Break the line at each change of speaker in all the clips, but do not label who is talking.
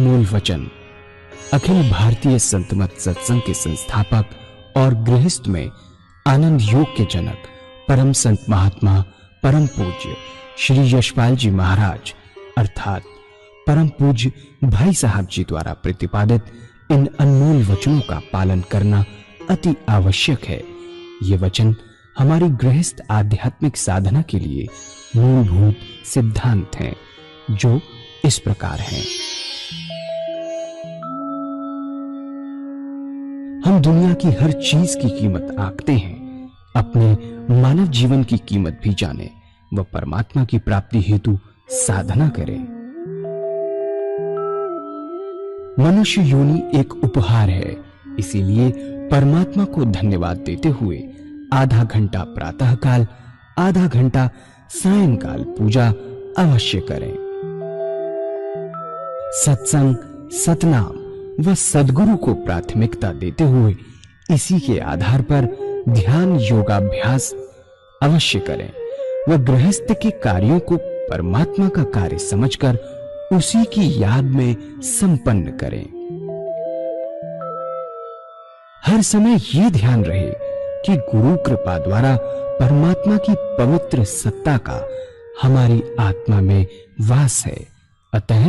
अनमोल वचन अखिल भारतीय संत मत सत्संग के संस्थापक और गृहस्थ में आनंद योग के जनक परम संत महात्मा परम पूज्य श्री यशपाल जी महाराज अर्थात परम पूज्य भाई साहब जी द्वारा प्रतिपादित इन अनमोल वचनों का पालन करना अति आवश्यक है। ये वचन हमारी गृहस्थ आध्यात्मिक साधना के लिए मूलभूत सिद्धांत हैं, जो इस प्रकार हैं। हम दुनिया की हर चीज की कीमत आंकते हैं, अपने मानव जीवन की कीमत भी जाने व परमात्मा की प्राप्ति हेतु साधना करें। मनुष्य योनि एक उपहार है, इसीलिए परमात्मा को धन्यवाद देते हुए आधा घंटा प्रातःकाल, आधा घंटा सायंकाल पूजा अवश्य करें। सत्संग, सतनाम व सद्गुरु को प्राथमिकता देते हुए इसी के आधार पर ध्यान योगाभ्यास अवश्य करें व गृहस्थ के कार्यों को परमात्मा का कार्य समझकर उसी की याद में संपन्न करें। हर समय ये ध्यान रहे कि गुरु कृपा द्वारा परमात्मा की पवित्र सत्ता का हमारी आत्मा में वास है, अतः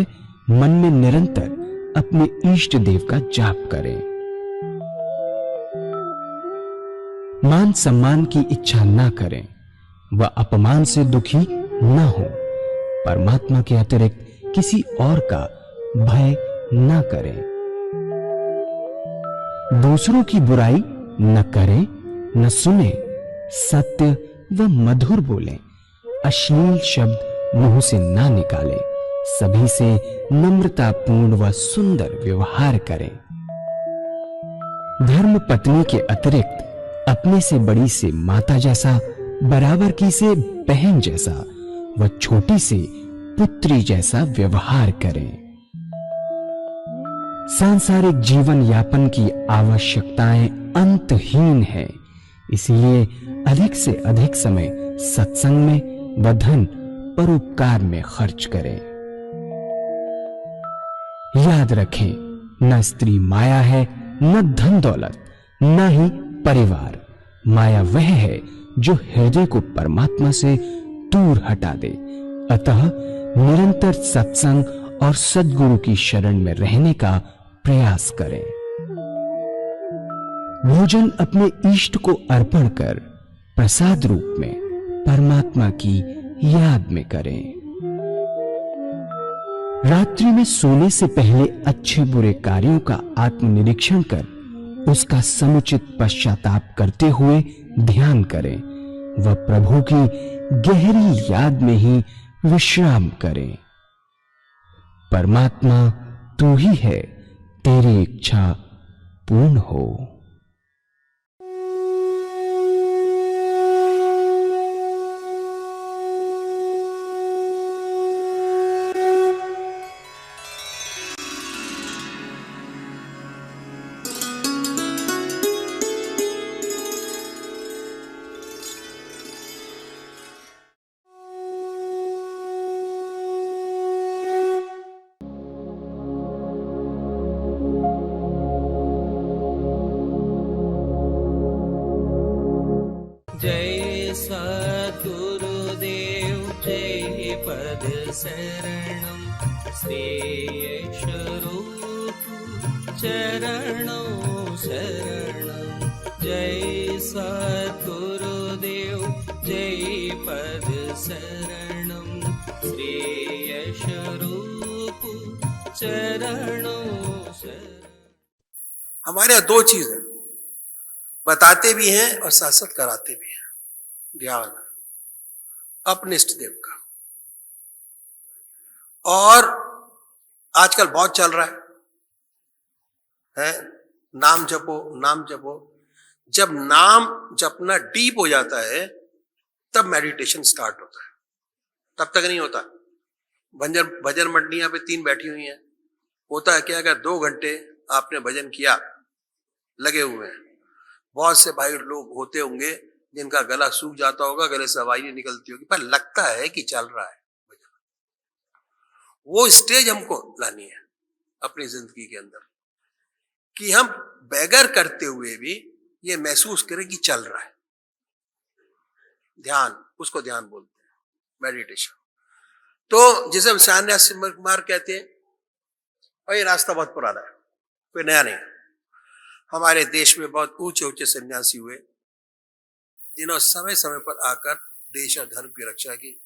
मन में निरंतर अपने इष्ट देव का जाप करें। मान सम्मान की इच्छा ना करें व अपमान से दुखी ना हो। परमात्मा के अतिरिक्त किसी और का भय ना करें। दूसरों की बुराई न करें, न सुने, सत्य व मधुर बोलें, अश्लील शब्द मुंह से ना निकालें, सभी से नम्रतापूर्ण व सुंदर व्यवहार करें। धर्म पत्नी के अतिरिक्त अपने से बड़ी से माता जैसा, बराबर की से बहन जैसा व छोटी से पुत्री जैसा व्यवहार करें। सांसारिक जीवन यापन की आवश्यकताएं अंतहीन है, इसलिए अधिक से अधिक समय सत्संग में व धन परोपकार में खर्च करें। याद रखें, न स्त्री माया है, न धन दौलत, न ही परिवार। माया वह है जो हृदय को परमात्मा से दूर हटा दे। अतः निरंतर सत्संग और सद्गुरु की शरण में रहने का प्रयास करें। भोजन अपने इष्ट को अर्पण कर प्रसाद रूप में परमात्मा की याद में करें। रात्रि में सोने से पहले अच्छे बुरे कार्यों का आत्मनिरीक्षण कर उसका समुचित पश्चाताप करते हुए ध्यान करें व प्रभु की गहरी याद में ही विश्राम करें। परमात्मा तू ही है, तेरी इच्छा पूर्ण हो।
जय सद्गुरुदेव जय पद शरणं श्रेयस्वरूप चरणों शरणं। जय सद्गुरुदेव जय पद शरणं श्रेयस्वरूप चरणों शरणं।
हमारे यहाँ दो चीज है, बताते भी हैं और साथ साथ कराते भी हैं। ध्यान अपने इष्ट देव का, और आजकल बहुत चल रहा है नाम जपो नाम जपो। जब नाम जपना डीप हो जाता है तब मेडिटेशन स्टार्ट होता है, तब तक नहीं होता। भजन मंडलियां पे 3 बैठी हुई हैं, होता है क्या, अगर 2 घंटे आपने भजन किया, लगे हुए हैं। बहुत से भाई लोग होते होंगे जिनका गला सूख जाता होगा, गले से आवाज नहीं निकलती होगी, पर लगता है कि चल रहा है। वो स्टेज हमको लानी है। अपनी जिंदगी के अंदर, कि हम बैगर करते हुए भी ये महसूस करें कि चल रहा है। ध्यान, उसको ध्यान बोलते हैं, मेडिटेशन। तो जिसे हम सन्यास मार्ग कहते हैं, और ये रास्ता बहुत पुराना है, कोई नया नहीं। हमारे देश में बहुत ऊंचे ऊंचे सन्यासी हुए जिन्होंने समय समय पर आकर देश और धर्म की रक्षा की।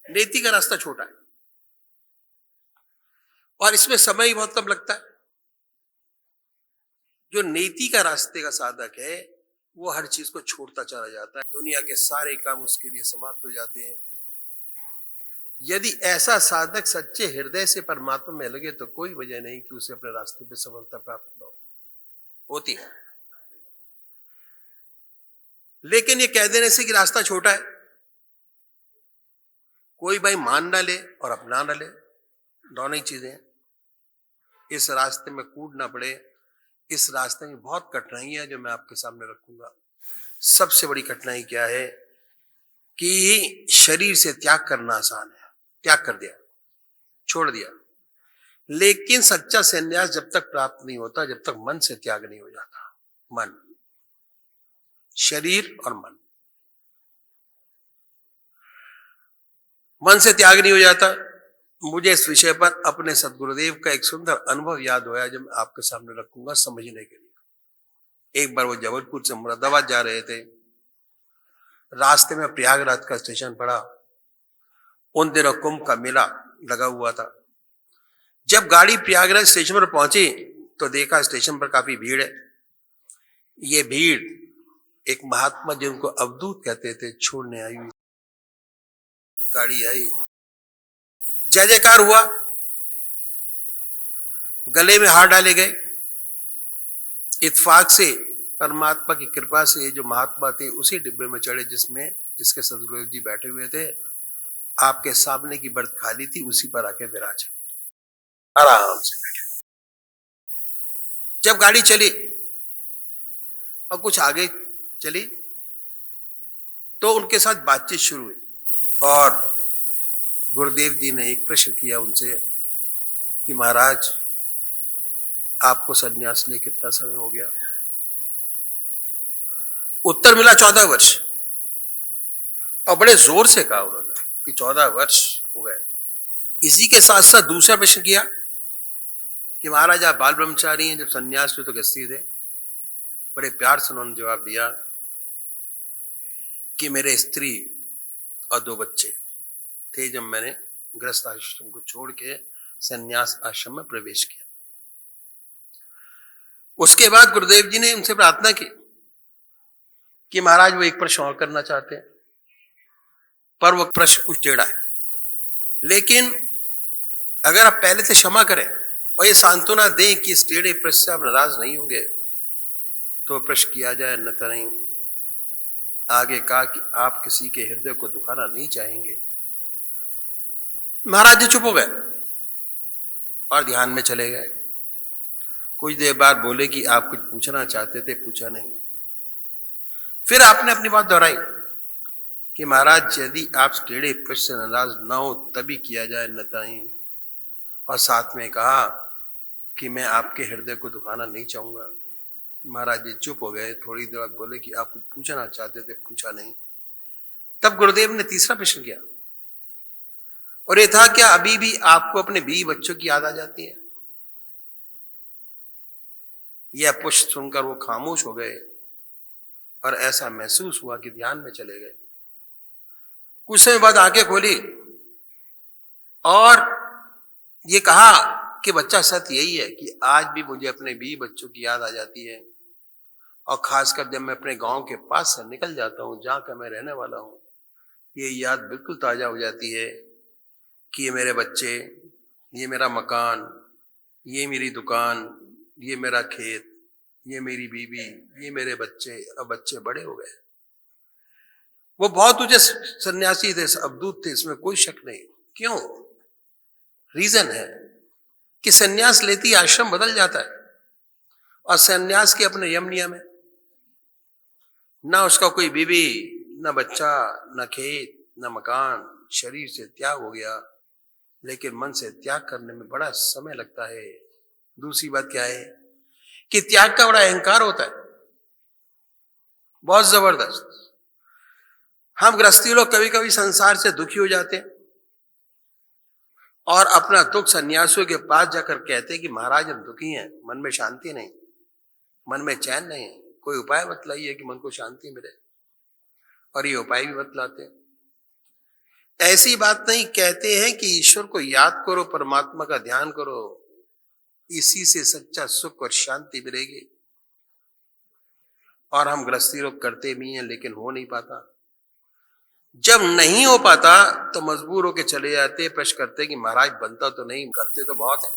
नीति का रास्ता छोटा है और इसमें समय ही बहुत कम लगता है। जो नीति का रास्ते का साधक है वो हर चीज को छोड़ता चला जाता है, दुनिया के सारे काम उसके लिए समाप्त हो जाते हैं। यदि ऐसा साधक सच्चे हृदय से परमात्मा में लगे तो कोई वजह नहीं कि उसे अपने रास्ते पे सफलता प्राप्त न होती है। लेकिन ये कह देने से कि रास्ता छोटा है, कोई भाई मान ना ले और अपना ना ले, दोनों ही चीजें हैं। इस रास्ते में कूदना पड़े, इस रास्ते में बहुत कठिनाइयां जो मैं आपके सामने रखूंगा। सबसे बड़ी कठिनाई क्या है कि शरीर से त्याग करना आसान है, त्याग कर दिया, छोड़ दिया। लेकिन सच्चा संन्यास जब तक प्राप्त नहीं होता जब तक मन से त्याग नहीं हो जाता। मन, शरीर और मन से त्याग नहीं हो जाता। मुझे इस विषय पर अपने सदगुरुदेव का एक सुंदर अनुभव याद होया जो मैं आपके सामने रखूंगा समझने के लिए। एक बार वो जबलपुर से मुरादाबाद जा रहे थे, रास्ते में प्रयागराज का स्टेशन पड़ा। उन दिनों कुंभ का मेला लगा हुआ था। जब गाड़ी प्रयागराज स्टेशन पर पहुंची तो देखा स्टेशन पर काफी भीड़ है। ये भीड़ एक महात्मा जिनको अवधूत कहते थे छोड़ने आई हुई। गाड़ी आई, जय जयकार हुआ, गले में हार डाले गए। इत्फाक से परमात्मा की कृपा से जो महात्मा थे उसी डिब्बे में चढ़े जिसमें इसके सदगुरुदेव जी बैठे हुए थे। आपके सामने की बर्थ खाली थी, उसी पर आके विराजे, आराम से बैठे। जब गाड़ी चली और कुछ आगे चली तो उनके साथ बातचीत शुरू हुई और गुरुदेव जी ने एक प्रश्न किया उनसे कि महाराज आपको सन्यास लिए कितना समय हो गया? उत्तर मिला 14 वर्ष। और बड़े जोर से कहा उन्होंने कि 14 वर्ष हो गए। इसी के साथ साथ दूसरा प्रश्न किया कि महाराज आप बाल ब्रह्मचारी हैं, जब सन्यास में तो गृहस्थी थे। बड़े प्यार से उन्होंने जवाब दिया कि मेरे स्त्री और 2 बच्चे थे जब मैंने गृहस्थ आश्रम को छोड़ के सन्यास आश्रम में प्रवेश किया। उसके बाद गुरुदेव जी ने उनसे प्रार्थना की कि महाराज वो एक प्रश्न और करना चाहते हैं, पर वो प्रश्न कुछ टेढ़ा है, लेकिन अगर आप पहले से क्षमा करें और ये सांत्वना दें कि इस टेढ़े प्रश्न से आप नाराज नहीं होंगे तो प्रश्न किया जाए, अन्यथा नहीं। आगे कहा कि आप किसी के हृदय को दुखाना नहीं चाहेंगे। महाराज जी चुप हो गए और ध्यान में चले गए। कुछ देर बाद बोले कि आप कुछ पूछना चाहते थे, पूछा नहीं। फिर आपने अपनी बात दोहराई कि महाराज यदि आप टेढ़े प्रश्न से नाराज ना हो तभी किया जाए, अन्यथा नहीं। और साथ में कहा कि मैं आपके हृदय को दुखाना नहीं चाहूंगा। महाराज जी चुप हो गए। थोड़ी देर बाद बोले कि आप कुछ पूछना चाहते थे, पूछा नहीं। तब गुरुदेव ने तीसरा प्रश्न किया और ये था, क्या अभी भी आपको अपने 20 बच्चों की याद आ जाती है? यह प्रश्न सुनकर वो खामोश हो गए और ऐसा महसूस हुआ कि ध्यान में चले गए। कुछ समय बाद आंखें खोली और ये कहा कि बच्चा सत्य यही है कि आज भी मुझे अपने 20 बच्चों की याद आ जाती है, और खासकर जब मैं अपने गांव के पास से निकल जाता हूं जहां का मैं रहने वाला हूं, ये याद बिल्कुल ताजा हो जाती है कि ये मेरे बच्चे, ये मेरा मकान, ये मेरी दुकान, ये मेरा खेत, ये मेरी बीवी, ये मेरे बच्चे। अब बच्चे बड़े हो गए। वो बहुत ऊंचे सन्यासी थे, अवधूत थे, इसमें कोई शक नहीं। क्यों? रीजन है कि सन्यास लेती ही आश्रम बदल जाता है और सन्यास के अपने यम नियम है। ना उसका कोई बीवी, ना बच्चा, ना खेत, ना मकान, शरीर से त्याग हो गया। लेकिन मन से त्याग करने में बड़ा समय लगता है। दूसरी बात क्या है कि त्याग का बड़ा अहंकार होता है, बहुत जबरदस्त। हम गृहस्थी लोग कभी कभी संसार से दुखी हो जाते हैं और अपना दुख सन्यासियों के पास जाकर कहते हैं कि महाराज हम दुखी हैं, मन में शांति नहीं, मन में चैन नहीं, कोई उपाय बतलाइए कि मन को शांति मिले। और ये उपाय भी बतलाते हैं। ऐसी बात नहीं, कहते हैं कि ईश्वर को याद करो, परमात्मा का ध्यान करो, इसी से सच्चा सुख और शांति मिलेगी। और हम गृहस्थी लोग करते भी हैं लेकिन हो नहीं पाता। जब नहीं हो पाता तो मजबूर होके चले जाते, प्रश्न करते कि महाराज बनता तो नहीं, करते तो बहुत है।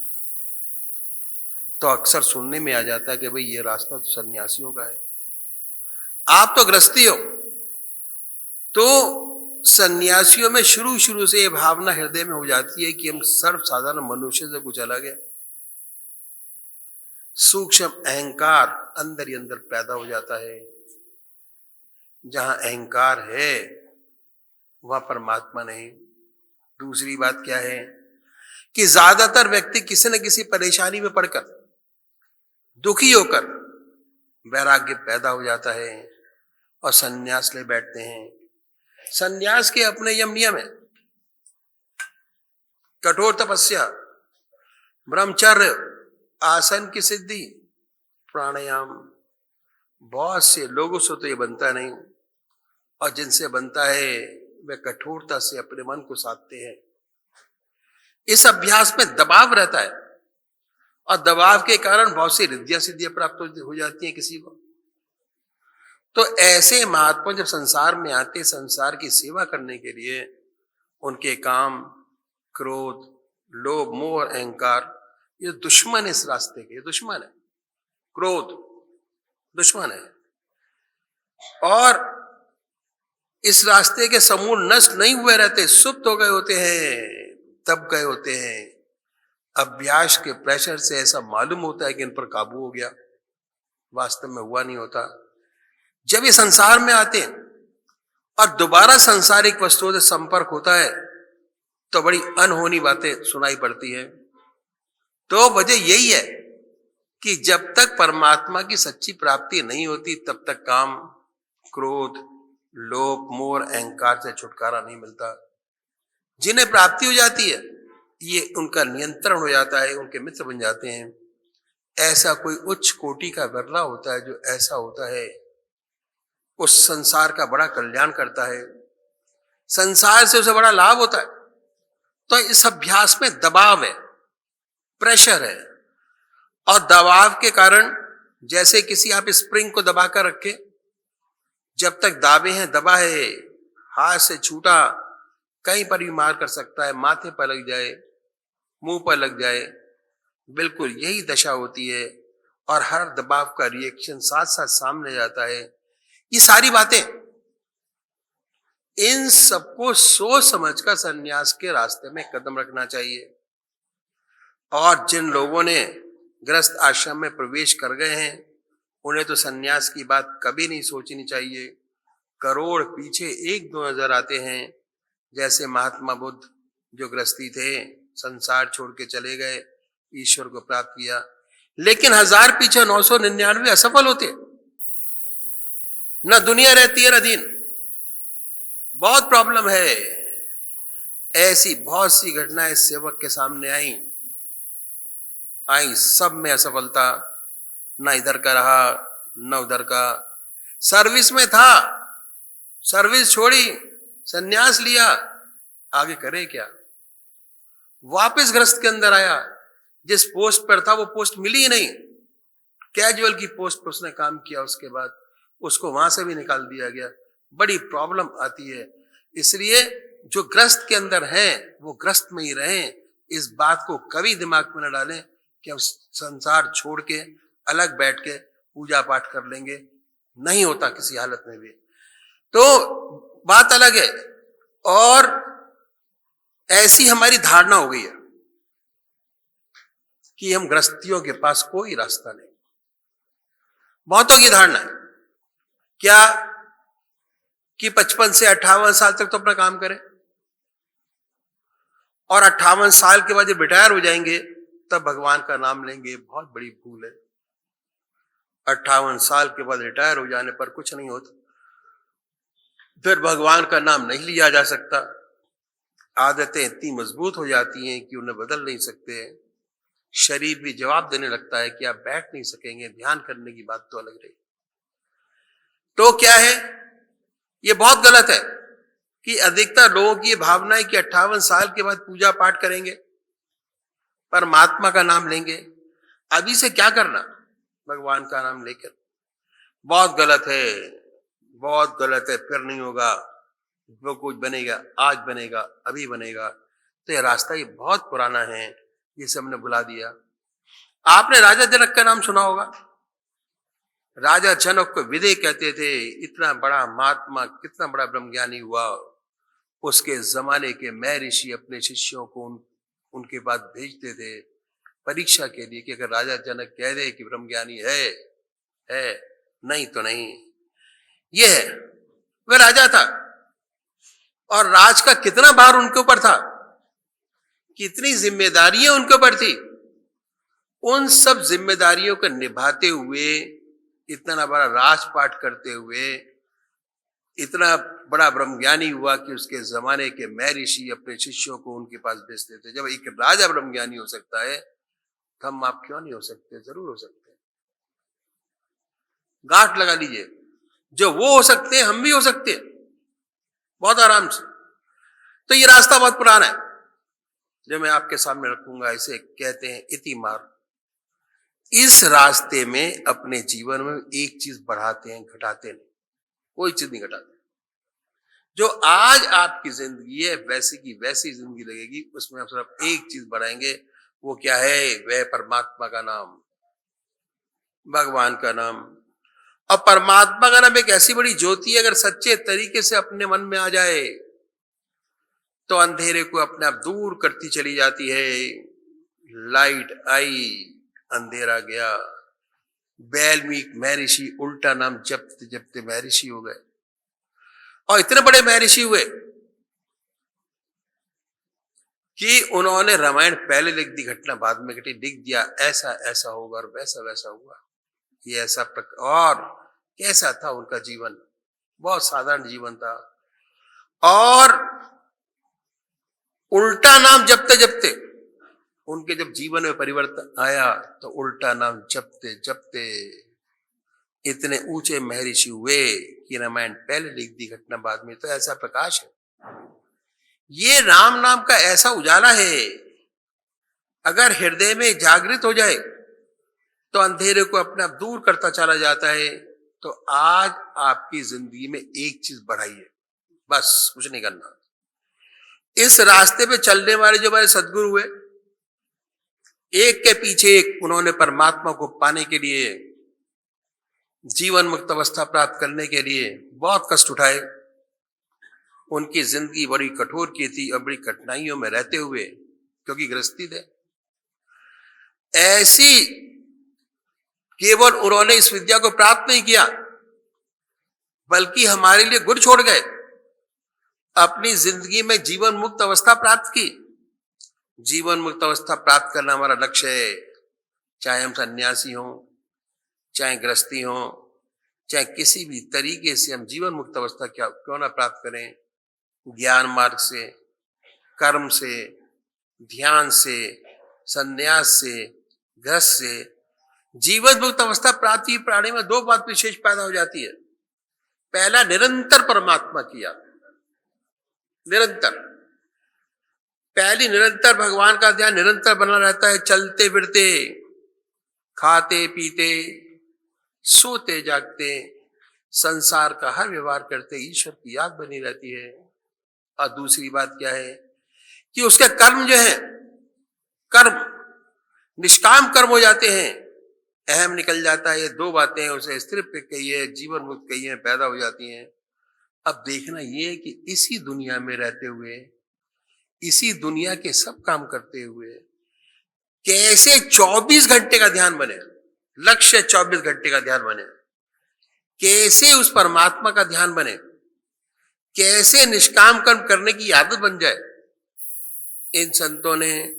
तो अक्सर सुनने में आ जाता है कि भाई ये रास्ता तो सन्यासियों का है, आप तो गृहस्थी हो। तो सन्यासियों में शुरू शुरू से ये भावना हृदय में हो जाती है कि हम सर्वसाधारण मनुष्य से कुछ अलग है। सूक्ष्म अहंकार अंदर ही अंदर पैदा हो जाता है। जहां अहंकार है वहां परमात्मा नहीं। दूसरी बात क्या है कि ज्यादातर व्यक्ति किसी न किसी परेशानी में पड़कर, दुखी होकर वैराग्य पैदा हो जाता है और सन्यास ले बैठते हैं। सन्यास के अपने यम नियम है, कठोर तपस्या, ब्रह्मचर्य, आसन की सिद्धि, प्राणायाम। बहुत से लोगों से तो ये बनता नहीं, और जिनसे बनता है वे कठोरता से अपने मन को साधते हैं। इस अभ्यास में दबाव रहता है और दबाव के कारण बहुत सी रिद्धियां सिद्धियां प्राप्त हो जाती हैं किसी को। तो ऐसे महात्मा जब संसार में आते, संसार की सेवा करने के लिए, उनके काम, क्रोध, लोभ, मोह और अहंकार ये दुश्मन है इस रास्ते के, ये दुश्मन है। क्रोध दुश्मन है और इस रास्ते के समूल नष्ट नहीं हुए रहते, सुप्त हो गए होते हैं, दब गए होते हैं। अभ्यास के प्रेशर से ऐसा मालूम होता है कि इन पर काबू हो गया, वास्तव में हुआ नहीं होता। जब ये संसार में आते हैं और दोबारा सांसारिक वस्तुओं से संपर्क होता है तो बड़ी अनहोनी बातें सुनाई पड़ती हैं। तो वजह यही है कि जब तक परमात्मा की सच्ची प्राप्ति नहीं होती तब तक काम, क्रोध, लोभ, मोह, अहंकार से छुटकारा नहीं मिलता। जिन्हें प्राप्ति हो जाती है ये उनका नियंत्रण हो जाता है, उनके मित्र बन जाते हैं। ऐसा कोई उच्च कोटि का विरला होता है जो ऐसा होता है, उस संसार का बड़ा कल्याण करता है, संसार से उसे बड़ा लाभ होता है। तो इस अभ्यास में दबाव है, प्रेशर है, और दबाव के कारण जैसे किसी आप स्प्रिंग को दबा कर रखे, जब तक दाबे हैं, दबा है, हाथ से छूटा कहीं पर भी मार कर सकता है, माथे पर लग जाए, मुंह पर लग जाए, बिल्कुल यही दशा होती है। और हर दबाव का रिएक्शन साथ साथ सामने जाता है। ये सारी बातें, इन सबको सोच समझकर सन्यास के रास्ते में कदम रखना चाहिए। और जिन लोगों ने गृहस्थ आश्रम में प्रवेश कर गए हैं उन्हें तो सन्यास की बात कभी नहीं सोचनी चाहिए। करोड़ पीछे एक दो नजर आते हैं, जैसे महात्मा बुद्ध जो गृहस्थी थे, संसार छोड़ के चले गए, ईश्वर को प्राप्त किया, लेकिन 1000 पीछे 999 असफल होते। न दुनिया रहती है न दीन, बहुत प्रॉब्लम है। ऐसी बहुत सी घटनाएं सेवक के सामने आई, सब में असफलता, न इधर का रहा न उधर का। सर्विस में था, सर्विस छोड़ी, सन्यास लिया, आगे करे क्या? वापस गृहस्थ के अंदर आया, जिस पोस्ट पर था वो पोस्ट मिली ही नहीं, कैजुअल की पोस्ट पर उसने काम किया, उसके बाद उसको वहां से भी निकाल दिया गया। बड़ी प्रॉब्लम आती है। इसलिए जो ग्रस्त के अंदर हैं वो ग्रस्त में ही रहें। इस बात को कभी दिमाग में न डालें कि हम संसार छोड़ के अलग बैठ के पूजा पाठ कर लेंगे, नहीं होता किसी हालत में भी। तो बात अलग है। और ऐसी हमारी धारणा हो गई है कि हम गृहस्थियों के पास कोई रास्ता नहीं। बहुतों की धारणा है क्या कि 55 से 58 साल तक तो अपना काम करें, और 58 साल के बाद जब रिटायर हो जाएंगे तब भगवान का नाम लेंगे, बहुत बड़ी भूल है। 58 साल के बाद रिटायर हो जाने पर कुछ नहीं होता, फिर भगवान का नाम नहीं लिया जा सकता। आदतें इतनी मजबूत हो जाती हैं कि उन्हें बदल नहीं सकते। शरीर भी जवाब देने लगता है कि आप बैठ नहीं सकेंगे, ध्यान करने की बात तो अलग रही। तो क्या है, ये बहुत गलत है कि अधिकतर लोगों की ये भावना है कि 58 साल के बाद पूजा पाठ करेंगे, परमात्मा का नाम लेंगे। अभी से क्या करना भगवान का नाम लेकर, बहुत गलत है, बहुत गलत है। फिर नहीं होगा, वो कुछ बनेगा, आज बनेगा, अभी बनेगा। तो ये रास्ता ये बहुत पुराना है, जिसे हमने भुला दिया। आपने राजा जनक का नाम सुना होगा। राजा जनक को विदे कहते थे। इतना बड़ा महात्मा, कितना बड़ा ब्रह्मज्ञानी हुआ। उसके जमाने के मैं ऋषि अपने शिष्यों को उनके पास भेजते थे परीक्षा के लिए कि अगर राजा जनक कह दे कि ब्रह्मज्ञानी है, नहीं तो नहीं। ये है, वह राजा था और राज का कितना भार उनके ऊपर था, कितनी जिम्मेदारियां उनके ऊपर थी। उन सब जिम्मेदारियों को निभाते हुए, इतना बड़ा राजपाट करते हुए, इतना बड़ा ब्रह्मज्ञानी हुआ कि उसके जमाने के मैं ऋषि अपने शिष्यों को उनके पास भेजते थे। जब एक राजा ब्रह्मज्ञानी हो सकता है, तो हम आप क्यों नहीं हो सकते? जरूर हो सकते हैं। गांठ लगा लीजिए, जो वो हो सकते हैं हम भी हो सकते हैं, बहुत आराम से। तो ये रास्ता बहुत पुराना है जो मैं आपके सामने रखूंगा। इसे कहते हैं इति मार्ग। इस रास्ते में अपने जीवन में एक चीज बढ़ाते हैं, घटाते नहीं, कोई चीज नहीं घटाते। जो आज आपकी जिंदगी है वैसी की वैसी जिंदगी लगेगी, उसमें आप सिर्फ एक चीज बढ़ाएंगे। वो क्या है? वह परमात्मा का नाम, भगवान का नाम। और परमात्मा का नाम एक ऐसी बड़ी ज्योति है, अगर सच्चे तरीके से अपने मन में आ जाए तो अंधेरे को अपने आप दूर करती चली जाती है। लाइट आई, अंधेरा गया। वाल्मीकि महर्षि उल्टा नाम जपते जपते महर्षि हो गए, और इतने बड़े महर्षि हुए कि उन्होंने रामायण पहले लिख दी, घटना बाद में घटी, लिख दिया ऐसा ऐसा होगा और वैसा वैसा हुआ। ये ऐसा और कैसा था उनका जीवन? बहुत साधारण जीवन था। और उल्टा नाम जपते जपते उनके जब जीवन में परिवर्तन आया तो उल्टा नाम जपते जपते इतने ऊंचे महर्षि हुए कि रामायण पहले लिख दी, घटना बाद में। तो ऐसा प्रकाश है, ये राम नाम का ऐसा उजाला है, अगर हृदय में जागृत हो जाए तो अंधेरे को अपने आप दूर करता चला जाता है। तो आज आपकी जिंदगी में एक चीज बढ़ाइए, बस कुछ नहीं करना। इस रास्ते पे चलने वाले जो हमारे सदगुरु हुए, एक के पीछे एक, उन्होंने परमात्मा को पाने के लिए, जीवन मुक्त अवस्था प्राप्त करने के लिए बहुत कष्ट उठाए। उनकी जिंदगी बड़ी कठोर की थी और बड़ी कठिनाइयों में रहते हुए, क्योंकि गृहस्थी थे। ऐसी केवल उन्होंने इस विद्या को प्राप्त नहीं किया, बल्कि हमारे लिए गुर छोड़ गए। अपनी जिंदगी में जीवन मुक्त अवस्था प्राप्त की। जीवन मुक्त अवस्था प्राप्त करना हमारा लक्ष्य है, चाहे हम सन्यासी हों, चाहे गृहस्थी हो, चाहे किसी भी तरीके से हम जीवन मुक्त अवस्था क्यों ना प्राप्त करें। ज्ञान मार्ग से, कर्म से, ध्यान से, संन्यास से, गृहस्थ से जीवन मुक्त अवस्था प्राप्ति प्राणी में दो बात विशेष पैदा हो जाती है। पहला, निरंतर परमात्मा की याद, निरंतर, पहली निरंतर भगवान का ध्यान निरंतर बना रहता है। चलते फिरते, खाते पीते, सोते जागते, संसार का हर व्यवहार करते ईश्वर की याद बनी रहती है। और दूसरी बात क्या है कि उसके कर्म जो है, कर्म निष्काम कर्म हो जाते हैं, अहम निकल जाता है। ये दो बातें उसे स्थिर पे कही है, जीवन मुक्त कही है, पैदा हो जाती हैं। अब देखना ये है कि इसी दुनिया में रहते हुए, इसी दुनिया के सब काम करते हुए कैसे 24 घंटे का ध्यान बने, लक्ष्य 24 घंटे का ध्यान बने, कैसे उस परमात्मा का ध्यान बने, कैसे निष्काम कर्म करने की आदत बन जाए। इन संतों ने,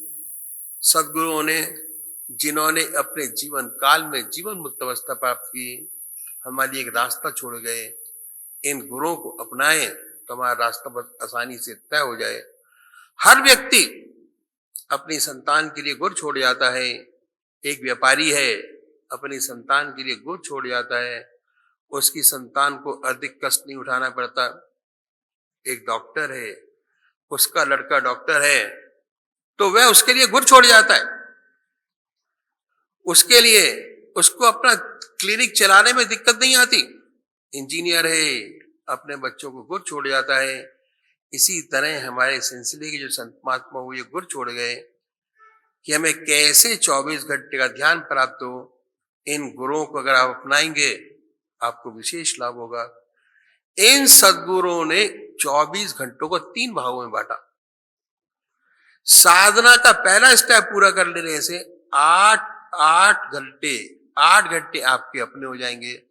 सदगुरुओं ने, जिन्होंने अपने जीवन काल में जीवन मुक्त अवस्था प्राप्त की, हमारे लिए एक रास्ता छोड़ गए। इन गुरुओं को अपनाएं तो हमारा रास्ता बहुत आसानी से तय हो जाए। हर व्यक्ति अपनी संतान के लिए गुर छोड़ जाता है। एक व्यापारी है, अपनी संतान के लिए गुर छोड़ जाता है, उसकी संतान को अधिक कष्ट नहीं उठाना पड़ता। एक डॉक्टर है, उसका लड़का डॉक्टर है, तो वह उसके लिए गुर छोड़ जाता है। उसके लिए उसको अपना क्लिनिक चलाने में दिक्कत नहीं आती। इंजीनियर है, अपने बच्चों को गुर छोड़ जाता है। इसी तरह हमारे सिलसिले के जो संत महात्मा हुए गुर छोड़ गए कि हमें कैसे 24 घंटे का ध्यान प्राप्त हो। इन गुरुओं को अगर आप अपनाएंगे आपको विशेष लाभ होगा। इन सदगुरुओं ने 24 घंटों को 3 भागों में बांटा। साधना का पहला स्टेप पूरा कर लेने से 8 घंटे आपके अपने हो जाएंगे।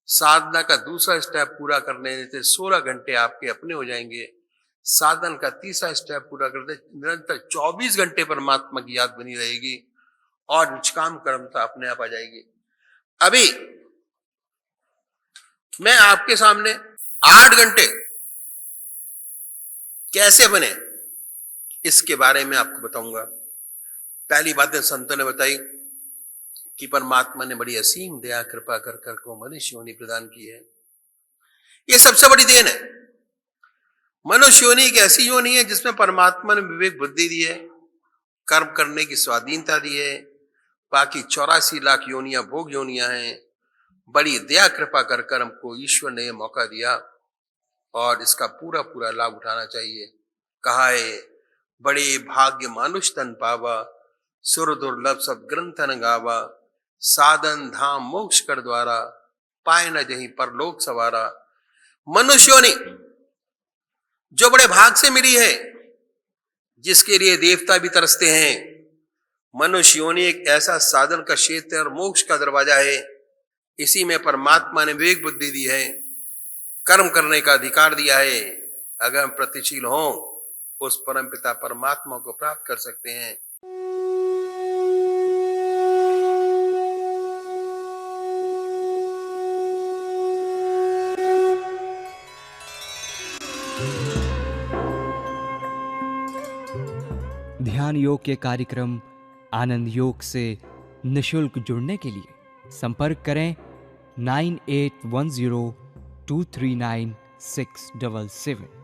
साधना का दूसरा स्टेप पूरा करने से 16 घंटे आपके अपने हो जाएंगे। साधन का तीसरा स्टेप पूरा करते निरंतर 24 घंटे परमात्मा की याद बनी रहेगी और निष्काम कर्मता अपने आप आ जाएगी। अभी मैं आपके सामने 8 घंटे कैसे बने इसके बारे में आपको बताऊंगा। पहली बात संतों ने बताई कि परमात्मा ने बड़ी असीम दया कृपा कर कर को मनुष्य योनि प्रदान की है। ये सबसे बड़ी देन है। मनुष्य योनि एक ऐसी योनि है जिसमें परमात्मा ने विवेक बुद्धि दी है, कर्म करने की स्वाधीनता दी है। बाकी 84 लाख योनियां भोग योनियां हैं। बड़ी दया कृपा कर कर हमको ईश्वर ने मौका दिया और इसका पूरा पूरा लाभ उठाना चाहिए। कहा है बड़े भाग्य मानुष तन पावा, सुर दुर्लभ सब ग्रंथन गावा, साधन धाम मोक्ष कर द्वारा, पाए न जहीं परलोक सवारा। मनुष्य योनि जो बड़े भाग से मिली है, जिसके लिए देवता भी तरसते हैं। मनुष्य योनि एक ऐसा साधन का क्षेत्र और मोक्ष का दरवाजा है। इसी में परमात्मा ने विवेक बुद्धि दी है, कर्म करने का अधिकार दिया है। अगर हम प्रतिशील हों उस परम पिता परमात्मा को प्राप्त कर सकते हैं।
ध्यान योग के कार्यक्रम आनंद योग से निशुल्क जुड़ने के लिए संपर्क करें 9810239677।